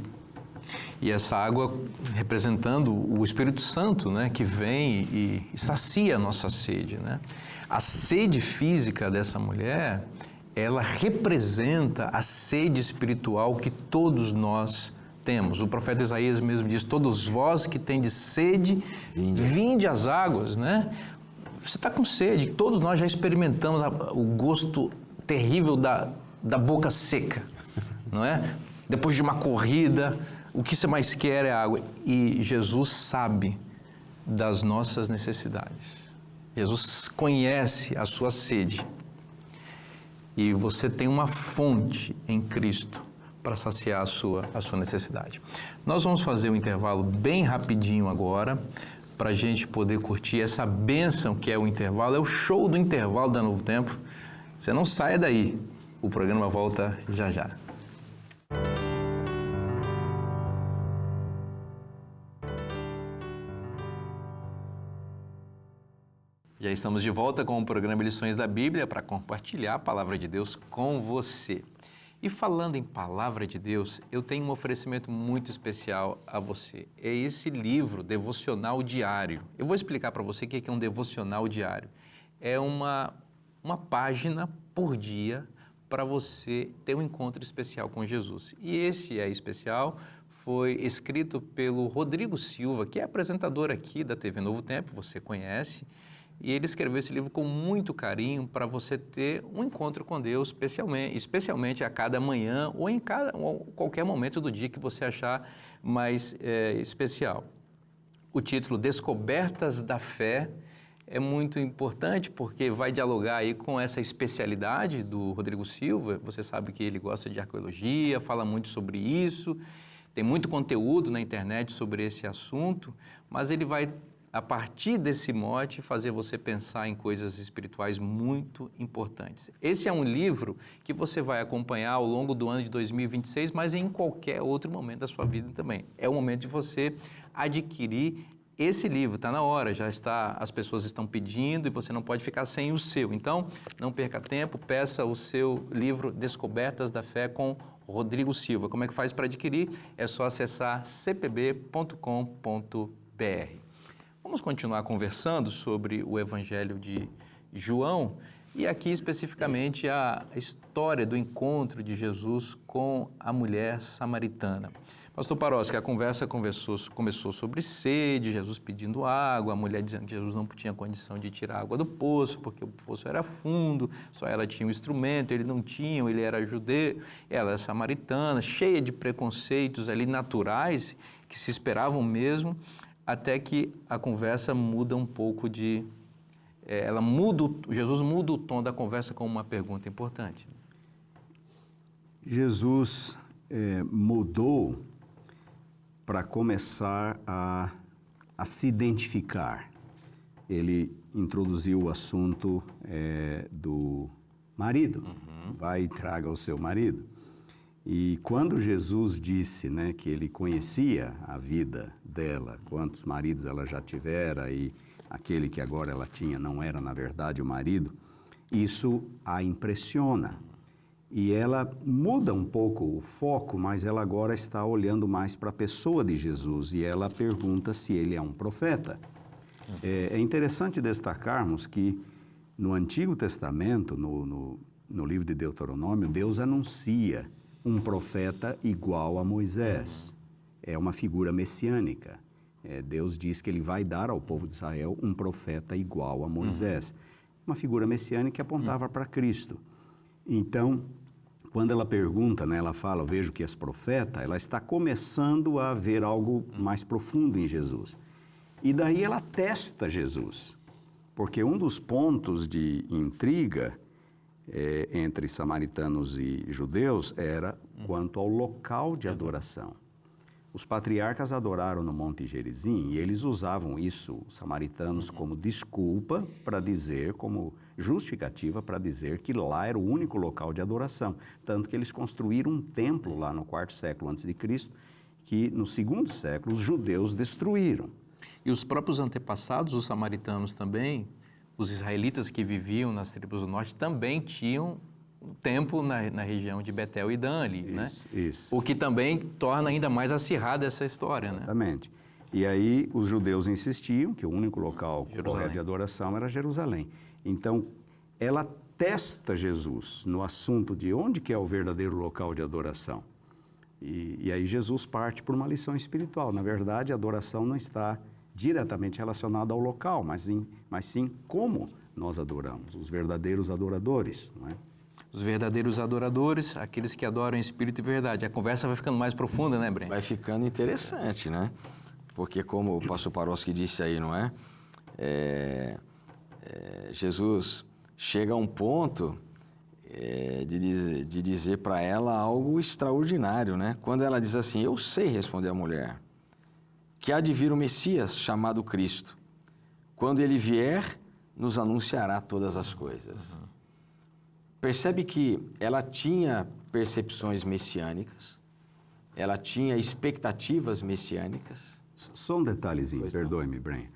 Speaker 1: E essa água representando o Espírito Santo, né, que vem e sacia a nossa sede, né? A sede física dessa mulher, ela representa a sede espiritual que todos nós temos. O profeta Isaías mesmo diz: todos vós que tendes sede, vinde às águas, né? Você está com sede, todos nós já experimentamos o gosto terrível da boca seca, não é? Depois de uma corrida, o que você mais quer é água. E Jesus sabe das nossas necessidades. Jesus conhece a sua sede. E você tem uma fonte em Cristo para saciar a sua necessidade. Nós vamos fazer um intervalo bem rapidinho agora, para a gente poder curtir essa bênção que é o intervalo. É o show do intervalo da Novo Tempo. Você não saia daí. O programa volta já já. Já estamos de volta com o programa Lições da Bíblia para compartilhar a Palavra de Deus com você. E falando em Palavra de Deus, eu tenho um oferecimento muito especial a você. É esse livro, Devocional Diário. Eu vou explicar para você o que é um devocional diário. É uma página por dia para você ter um encontro especial com Jesus. E esse é especial, foi escrito pelo Rodrigo Silva, que é apresentador aqui da TV Novo Tempo, você conhece. E ele escreveu esse livro com muito carinho para você ter um encontro com Deus, especialmente a cada manhã ou em qualquer momento do dia que você achar mais especial. O título Descobertas da Fé é muito importante porque vai dialogar aí com essa especialidade do Rodrigo Silva. Você sabe que ele gosta de arqueologia, fala muito sobre isso, tem muito conteúdo na internet sobre esse assunto, mas ele vai, a partir desse mote, fazer você pensar em coisas espirituais muito importantes. Esse é um livro que você vai acompanhar ao longo do ano de 2026, mas em qualquer outro momento da sua vida também. É o momento de você adquirir esse livro. Está na hora, já está, as pessoas estão pedindo e você não pode ficar sem o seu. Então, não perca tempo, peça o seu livro Descobertas da Fé com Rodrigo Silva. Como é que faz para adquirir? É só acessar cpb.com.br. Vamos continuar conversando sobre o Evangelho de João e aqui especificamente a história do encontro de Jesus com a mulher samaritana. Pastor Paroski, a conversa começou sobre sede, Jesus pedindo água, a mulher dizendo que Jesus não tinha condição de tirar água do poço, porque o poço era fundo, só ela tinha um instrumento, ele não tinha, ele era judeu, ela era samaritana, cheia de preconceitos ali naturais, que se esperavam mesmo, até que a conversa muda um pouco Jesus muda o tom da conversa com uma pergunta importante.
Speaker 5: Jesus mudou para começar a se identificar. Ele introduziu o assunto do marido. Vai e traga o seu marido. E quando Jesus disse, né, que ele conhecia a vida dela, quantos maridos ela já tivera e aquele que agora ela tinha não era, na verdade, o marido, isso a impressiona. E ela muda um pouco o foco, mas ela agora está olhando mais para a pessoa de Jesus e ela pergunta se ele é um profeta. É interessante destacarmos que no Antigo Testamento, no livro de Deuteronômio, Deus anuncia um profeta igual a Moisés. É uma figura messiânica. Deus diz que ele vai dar ao povo de Israel um profeta igual a Moisés. Uma figura messiânica que apontava para Cristo. Então, quando ela pergunta, né, ela fala, vejo que és profeta, ela está começando a ver algo mais profundo em Jesus. E daí ela testa Jesus, porque um dos pontos de intriga entre samaritanos e judeus era quanto ao local de adoração. Os patriarcas adoraram no Monte Gerizim e eles usavam isso, os samaritanos, como desculpa para dizer, como justificativa para dizer que lá era o único local de adoração. Tanto que eles construíram um templo lá no 4º século a.C., que no 2º século os judeus destruíram.
Speaker 1: E os próprios antepassados, os samaritanos também, os israelitas que viviam nas tribos do norte, também tinham um templo na região de Betel e Dan ali, né?
Speaker 5: Isso.
Speaker 1: O que também torna ainda mais acirrada essa história, né?
Speaker 5: Exatamente. E aí os judeus insistiam que o único local correto de adoração era Jerusalém. Então, ela testa Jesus no assunto de onde que é o verdadeiro local de adoração. E aí Jesus parte por uma lição espiritual. Na verdade, a adoração não está diretamente relacionada ao local, mas sim como nós adoramos, os verdadeiros adoradores, não é?
Speaker 1: Os verdadeiros adoradores, aqueles que adoram em espírito e verdade. A conversa vai ficando mais profunda, né, Breno?
Speaker 4: Vai ficando interessante, né? Porque como o pastor Paroski disse aí, não é? Jesus chega a um ponto de dizer para ela algo extraordinário, né? Quando ela diz assim, eu sei responder a mulher, que há de vir o Messias chamado Cristo. Quando ele vier, nos anunciará todas as coisas. Percebe que ela tinha percepções messiânicas, ela tinha expectativas messiânicas.
Speaker 5: Só um detalhezinho, perdoe-me, Brenha.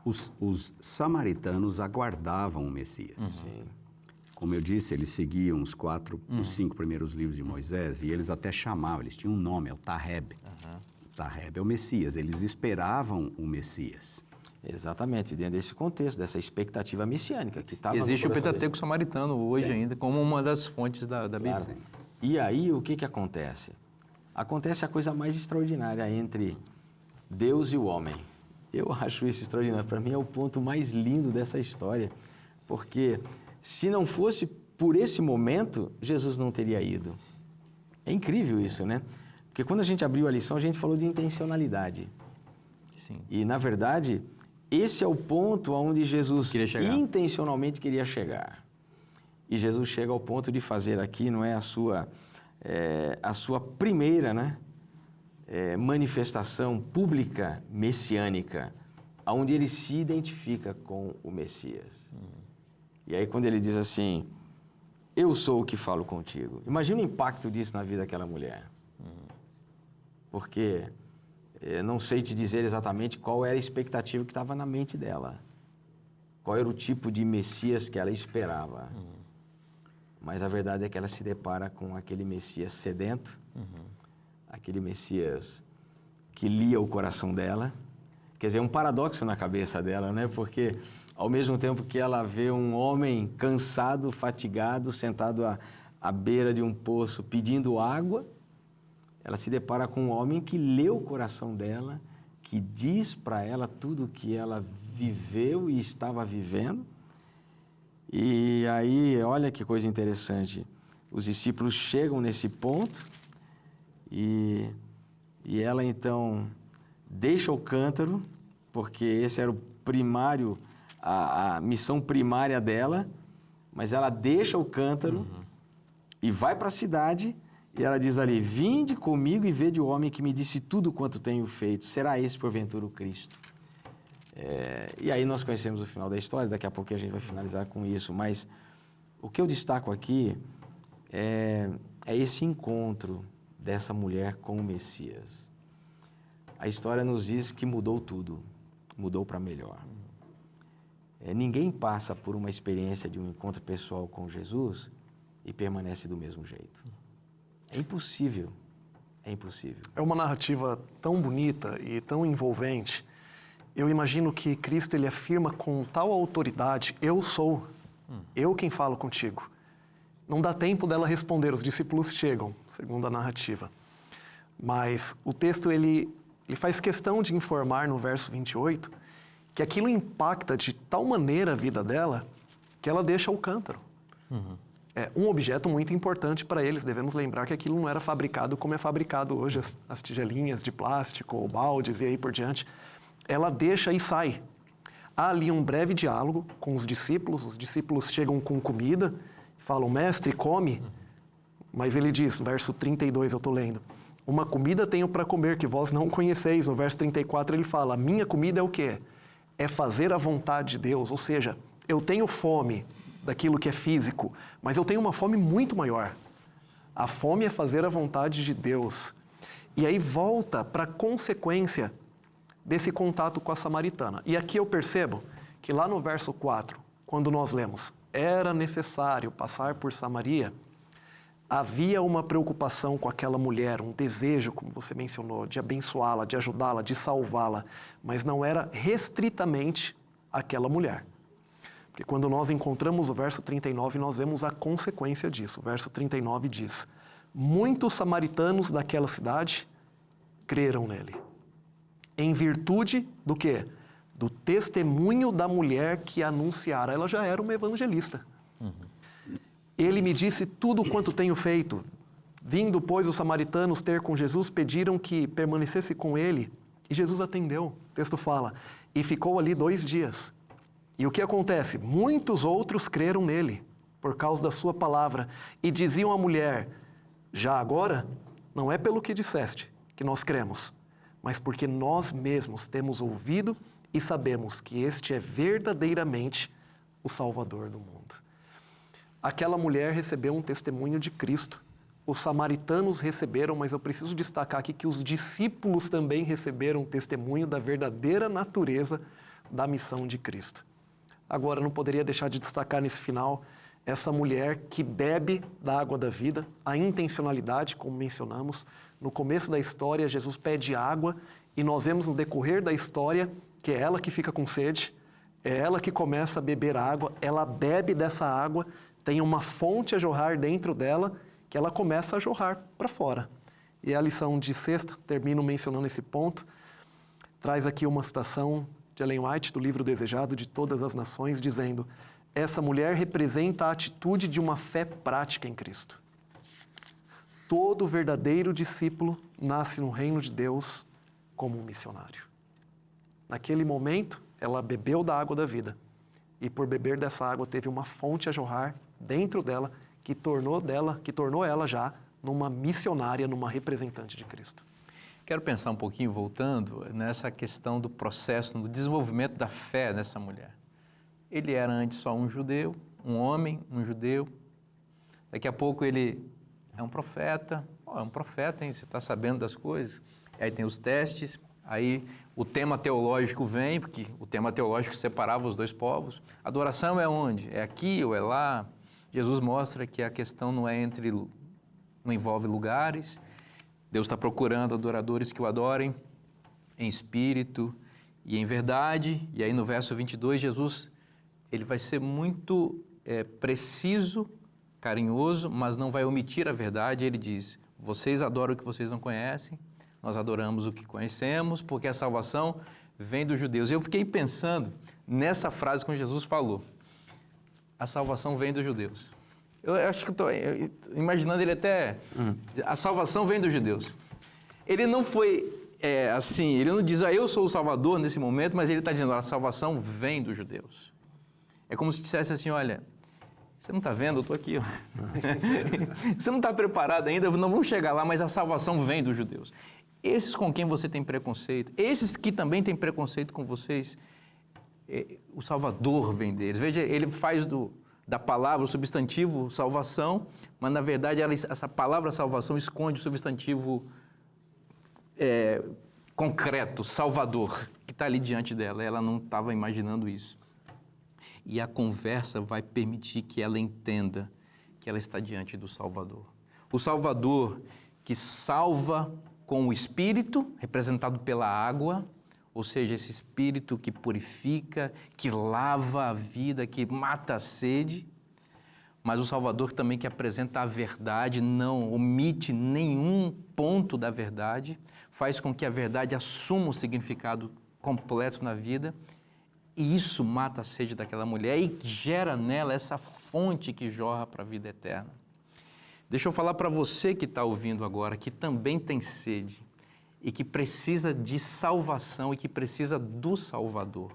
Speaker 5: Os samaritanos aguardavam o Messias.
Speaker 4: Sim.
Speaker 5: Como eu disse, eles seguiam os 5 primeiros livros de Moisés e eles até chamavam, eles tinham um nome, é o Tareb. O Tareb é o Messias, eles esperavam o Messias.
Speaker 4: Exatamente, dentro desse contexto, dessa expectativa messiânica que estava.
Speaker 1: Existe o Pentateuco samaritano hoje ainda como uma das fontes da Bíblia.
Speaker 4: Claro. E aí o que acontece? Acontece a coisa mais extraordinária entre Deus e o homem. Eu acho isso extraordinário. Para mim é o ponto mais lindo dessa história, porque se não fosse por esse momento, Jesus não teria ido. É incrível isso, né? Porque quando a gente abriu a lição, a gente falou de intencionalidade.
Speaker 1: Sim.
Speaker 4: E, na verdade, esse é o ponto onde Jesus intencionalmente queria chegar. E Jesus chega ao ponto de fazer aqui, não é a sua primeira, né, manifestação pública messiânica, onde ele se identifica com o Messias. E aí quando ele diz assim, eu sou o que falo contigo. Imagina o impacto disso na vida daquela mulher. Porque não sei te dizer exatamente qual era a expectativa que estava na mente dela. Qual era o tipo de Messias que ela esperava. Mas a verdade é que ela se depara com aquele Messias sedento, aquele Messias que lia o coração dela. Quer dizer, é um paradoxo na cabeça dela, né? Porque ao mesmo tempo que ela vê um homem cansado, fatigado, sentado à beira de um poço pedindo água, ela se depara com um homem que lê o coração dela, que diz para ela tudo o que ela viveu e estava vivendo. E aí, olha que coisa interessante, os discípulos chegam nesse ponto e ela então deixa o cântaro, porque esse era o primário, a missão primária dela, mas ela deixa o cântaro e vai para a cidade e ela diz ali: vinde comigo e vede o homem que me disse tudo quanto tenho feito, será esse porventura o Cristo? E aí nós conhecemos o final da história, daqui a pouco a gente vai finalizar com isso, mas o que eu destaco aqui é esse encontro dessa mulher com o Messias. A história nos diz que mudou tudo, mudou para melhor. Ninguém passa por uma experiência de um encontro pessoal com Jesus e permanece do mesmo jeito. É impossível, é impossível.
Speaker 6: É uma narrativa tão bonita e tão envolvente. Eu imagino que Cristo ele afirma com tal autoridade: eu sou, eu quem falo contigo. Não dá tempo dela responder, os discípulos chegam, segundo a narrativa. Mas o texto ele faz questão de informar no verso 28 que aquilo impacta de tal maneira a vida dela que ela deixa o cântaro. É um objeto muito importante para eles. Devemos lembrar que aquilo não era fabricado como é fabricado hoje, as tigelinhas de plástico, ou baldes e aí por diante. Ela deixa e sai. Há ali um breve diálogo com os discípulos chegam com comida, falam: mestre, come. Mas ele diz, no verso 32, eu estou lendo: uma comida tenho para comer que vós não conheceis. No verso 34 ele fala: a minha comida é o quê? É fazer a vontade de Deus. Ou seja, eu tenho fome daquilo que é físico, mas eu tenho uma fome muito maior. A fome é fazer a vontade de Deus. E aí volta para a consequência desse contato com a samaritana. E aqui eu percebo que lá no verso 4, quando nós lemos: era necessário passar por Samaria, havia uma preocupação com aquela mulher, um desejo, como você mencionou, de abençoá-la, de ajudá-la, de salvá-la, mas não era restritamente aquela mulher. Porque quando nós encontramos o verso 39, nós vemos a consequência disso. O verso 39 diz: muitos samaritanos daquela cidade creram nele. Em virtude do quê? Do testemunho da mulher que anunciara. Ela já era uma evangelista. Ele me disse tudo quanto tenho feito. Vindo, pois, os samaritanos ter com Jesus, pediram que permanecesse com ele. E Jesus atendeu. O texto fala: e ficou ali 2 dias. E o que acontece? Muitos outros creram nele, por causa da sua palavra. E diziam à mulher: já agora, não é pelo que disseste que nós cremos, mas porque nós mesmos temos ouvido e sabemos que este é verdadeiramente o Salvador do mundo. Aquela mulher recebeu um testemunho de Cristo. Os samaritanos receberam, mas eu preciso destacar aqui que os discípulos também receberam um testemunho da verdadeira natureza da missão de Cristo. Agora, não poderia deixar de destacar nesse final essa mulher que bebe da água da vida, a intencionalidade, como mencionamos. No começo da história, Jesus pede água e nós vemos no decorrer da história que é ela que fica com sede, é ela que começa a beber água, ela bebe dessa água, tem uma fonte a jorrar dentro dela, que ela começa a jorrar para fora. E a lição de sexta, termino mencionando esse ponto, traz aqui uma citação de Ellen White, do livro Desejado de Todas as Nações, dizendo: essa mulher representa a atitude de uma fé prática em Cristo. Todo verdadeiro discípulo nasce no reino de Deus como um missionário. Naquele momento, ela bebeu da água da vida. E por beber dessa água, teve uma fonte a jorrar dentro dela, que tornou ela já numa missionária, numa representante de Cristo.
Speaker 1: Quero pensar um pouquinho, voltando, nessa questão do processo, do desenvolvimento da fé dessa mulher. Ele era antes só um judeu, um homem, um judeu. Daqui a pouco ele é um profeta. É um profeta, hein? Você está sabendo das coisas. Aí tem os testes, aí o tema teológico vem, porque o tema teológico separava os dois povos. Adoração é onde? É aqui ou é lá? Jesus mostra que a questão não envolve lugares. Deus está procurando adoradores que o adorem em espírito e em verdade. E aí no verso 22, Jesus ele vai ser muito preciso, carinhoso, mas não vai omitir a verdade. Ele diz, vocês adoram o que vocês não conhecem, nós adoramos o que conhecemos, porque a salvação vem dos judeus. Eu fiquei pensando nessa frase quando Jesus falou, a salvação vem dos judeus. Eu acho que estou imaginando ele até, a salvação vem dos judeus. Ele não foi assim, ele não diz, eu sou o Salvador nesse momento, mas ele está dizendo, a salvação vem dos judeus. É como se dissesse assim, olha, você não está vendo, eu estou aqui. Ó. Você não está preparado ainda, não vamos chegar lá, mas a salvação vem dos judeus. Esses com quem você tem preconceito, esses que também têm preconceito com vocês, o Salvador vem deles. Veja, ele faz da palavra o substantivo salvação, mas na verdade essa palavra salvação esconde o substantivo concreto, Salvador, que está ali diante dela. Ela não estava imaginando isso. E a conversa vai permitir que ela entenda que ela está diante do Salvador. O Salvador que salva com o Espírito, representado pela água, ou seja, esse Espírito que purifica, que lava a vida, que mata a sede, mas o Salvador também que apresenta a verdade, não omite nenhum ponto da verdade, faz com que a verdade assuma o significado completo na vida, e isso mata a sede daquela mulher e gera nela essa fonte que jorra para a vida eterna. Deixa eu falar para você que está ouvindo agora, que também tem sede e que precisa de salvação e que precisa do Salvador.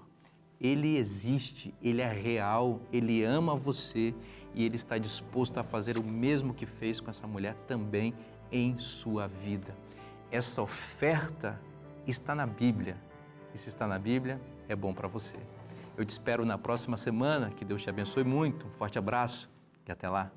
Speaker 1: Ele existe, ele é real, ele ama você e ele está disposto a fazer o mesmo que fez com essa mulher também em sua vida. Essa oferta está na Bíblia. E se está na Bíblia, é bom para você. Eu te espero na próxima semana. Que Deus te abençoe muito. Um forte abraço e até lá.